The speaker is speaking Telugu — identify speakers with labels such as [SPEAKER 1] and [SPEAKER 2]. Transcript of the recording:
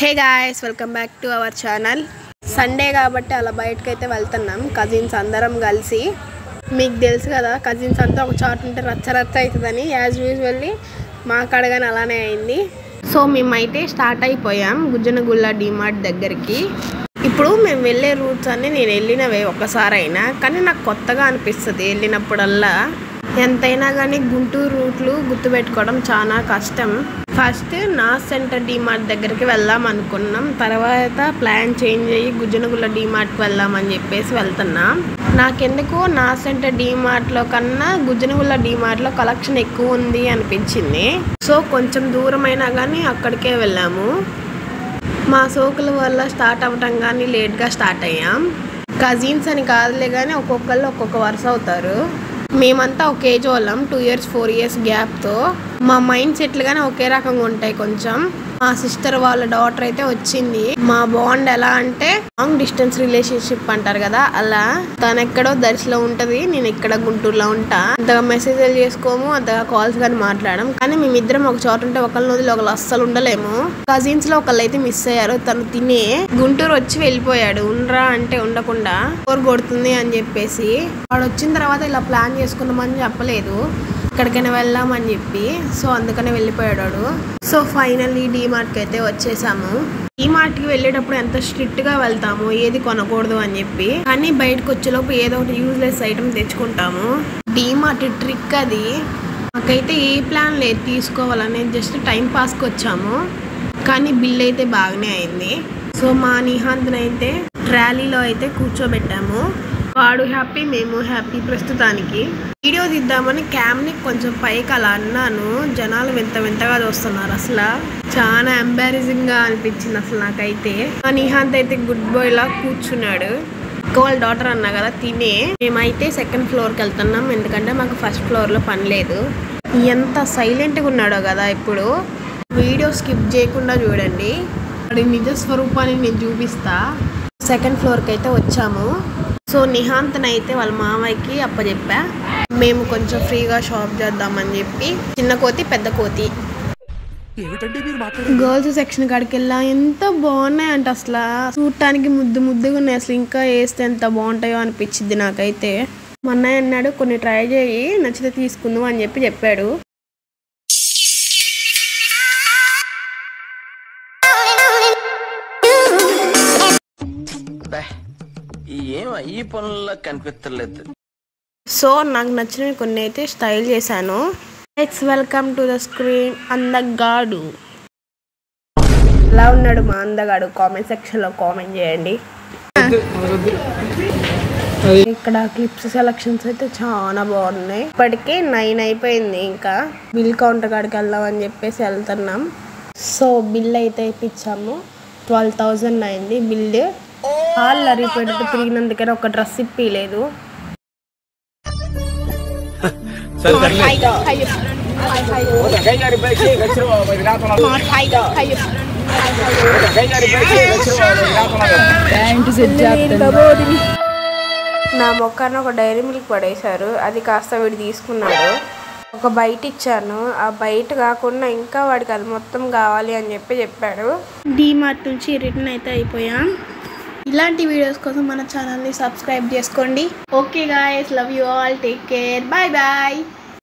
[SPEAKER 1] Hey guys, welcome back to our channel. Sunday కాబట్టి అలా బయటకి అయితే వెళ్తున్నాం కజిన్స్ అందరం కలిసి. మీకు తెలుసు కదా కజిన్స్ అంతా ఒక చోట ఉంటే రచ్చ అవుతుందని యాజ్ యూజువల్లీ మా కడగానే అలానే అయింది. సో మేమైతే స్టార్ట్ అయిపోయాం గుజ్జనగుళ్ళ డిమార్ట్ దగ్గరికి. ఇప్పుడు మేము వెళ్ళే రూట్స్ అన్నీ నేను వెళ్ళినవే ఒక్కసారైనా, కానీ నాకు కొత్తగా అనిపిస్తుంది వెళ్ళినప్పుడల్లా. ఎంతైనా కానీ గుంటూరు రూట్లు గుర్తుపెట్టుకోవడం చాలా కష్టం. ఫస్ట్ నార్త్ సెంటర్ డిమార్ట్ దగ్గరికి వెళ్దాం అనుకున్నాం, తర్వాత ప్లాన్ చేంజ్ అయ్యి గుజ్జనగుళ్ళ డిమార్ట్కి వెళ్దామని చెప్పేసి వెళ్తున్నాం. నాకెందుకు నార్త్ సెంటర్ డిమార్ట్లో కన్నా గుజ్జనగుళ్ళ డిమార్ట్లో కలెక్షన్ ఎక్కువ ఉంది అనిపించింది. సో కొంచెం దూరం అయినా కానీ అక్కడికే వెళ్ళాము. మా సోకుల వల్ల స్టార్ట్ అవ్వటం కానీ లేట్గా స్టార్ట్ అయ్యాం. కజిన్స్ అని కాదులే కానీ ఒక్కొక్కళ్ళు ఒక్కొక్క వరుస అవుతారు. మేమంతా ఒక ఏజ్ వాళ్ళం, 2 years 4 years గ్యాప్తో. మా మైండ్ సెట్లు కానీ ఒకే రకంగా ఉంటాయి కొంచెం. మా సిస్టర్ వాళ్ళ డాటర్ అయితే వచ్చింది. మా బాండ్ ఎలా అంటే లాంగ్ డిస్టెన్స్ రిలేషన్షిప్ అంటారు కదా, అలా. తను ఎక్కడో దర్శిలో ఉంటుంది, నేను ఇక్కడ గుంటూరులో ఉంటా. అంతగా మెసేజ్లు చేసుకోము, అంతగా కాల్స్ కానీ మాట్లాడడం. కానీ మేమిద్దరం ఒక చోట ఉంటే ఒకళ్ళని వదిలి ఒకళ్ళు అస్సలు ఉండలేము. కజిన్స్ లో ఒకళ్ళు అయితే మిస్ అయ్యారు. తను తినే గుంటూరు వచ్చి వెళ్ళిపోయాడు, ఉండరా అంటే ఉండకుండా బోర్ కొడుతుంది అని చెప్పేసి. వాడు వచ్చిన తర్వాత ఇలా ప్లాన్ చేసుకున్నామని చెప్పలేదు, ఎక్కడికైనా వెళ్దామని చెప్పి. సో అందుకనే వెళ్ళిపోయాడు. సో ఫైనల్లీ డిమార్ట్కి అయితే వచ్చేసాము. డిమార్ట్కి వెళ్ళేటప్పుడు ఎంత స్ట్రిక్ట్గా వెళ్తాము, ఏది కొనకూడదు అని చెప్పి. కానీ బయటకు వచ్చేలోపు ఏదో ఒకటి యూజ్లెస్ ఐటమ్ తెచ్చుకుంటాము. డిమార్ట్ ట్రిక్ అది. మాకైతే ఏ ప్లాన్ లేదు తీసుకోవాలని, జస్ట్ టైం పాస్కి వచ్చాము. కానీ బిల్ అయితే బాగానే అయింది. సో మా నిహాంత్ని అయితే ట్రాలీలో అయితే కూర్చోబెట్టాము. వాడు హ్యాపీ, మేము హ్యాపీ. ప్రస్తుతానికి వీడియో తీద్దామని క్యామ్ని కొంచెం పైకి అలా అన్నాను. జనాలు వింతగా చూస్తున్నారు. అసలు చాలా ఎంబారసింగ్గా అనిపించింది అసలు నాకైతే. నిహాంత్ అయితే గుడ్ బాయ్ లా కూర్చున్నాడు. వాళ్ళ డాటర్ అన్నా కదా తినే. మేమైతే సెకండ్ ఫ్లోర్కి వెళ్తున్నాం, ఎందుకంటే మాకు ఫస్ట్ ఫ్లోర్లో పని లేదు. ఎంత సైలెంట్గా ఉన్నాడో కదా. ఇప్పుడు వీడియో స్కిప్ చేయకుండా చూడండి, వాడి నిజ స్వరూపాన్ని నేను చూపిస్తా. సెకండ్ ఫ్లోర్కి అయితే వచ్చాము. సో నిహాంత్ని అయితే వాళ్ళ మామయ్యకి అప్పచెప్పా. మేము కొంచెం ఫ్రీగా షాప్ చేద్దామని చెప్పి. చిన్న కోతి పెద్ద కోతి గర్ల్స్ సెక్షన్ కాడికి వెళ్ళా. ఎంత బాగున్నాయి అంటే అసలు చూడటానికి ముద్దుగా ఉన్నాయి. అసలు ఇంకా వేస్తే ఎంత బాగుంటాయో అనిపించింది నాకైతే. మా అన్నయ్య అన్నాడు కొన్ని ట్రై చేయి, నచ్చితే తీసుకుందాం అని చెప్పాడు.
[SPEAKER 2] ఈ పనుల్లో కనిపించలేదు.
[SPEAKER 1] సో నాకు నచ్చినవి కొన్ని అయితే స్టైల్ చేశాను. Let's welcome to the screen అందగాడు. ఎలా ఉన్నాడు మా అందగాడు? కామెంట్ సెక్షన్లో కామెంట్ చేయండి. ఇక్కడ క్లిప్స్ సెలక్షన్స్ అయితే చాలా బాగున్నాయి. ఇప్పటికే 9 అయిపోయింది. ఇంకా బిల్ కౌంటర్ కాడికి వెళ్దాం అని చెప్పేసి వెళ్తున్నాం. సో బిల్ అయితే ఇప్పించాము. 12,000 అయింది బిల్. హాల్ అరిపోయేటట్టు తిరిగినందుకైనా ఒక డ్రెస్ ఇప్పలేదు. నా మొక్కను ఒక డైరీ మిల్క్ పడేశారు, అది కాస్త వీడు తీసుకున్నాడు. ఒక బయట ఇచ్చాను, ఆ బయట కాకుండా ఇంకా వాడికి అది మొత్తం కావాలి అని చెప్పాడు. డిమార్ట్ నుంచి రిటర్న్ అయితే అయిపోయాం. ఇలాంటి వీడియోస్ కోసం మన ఛానల్ని సబ్స్క్రైబ్ చేసుకోండి. Okay guys, love you all, take care, bye bye.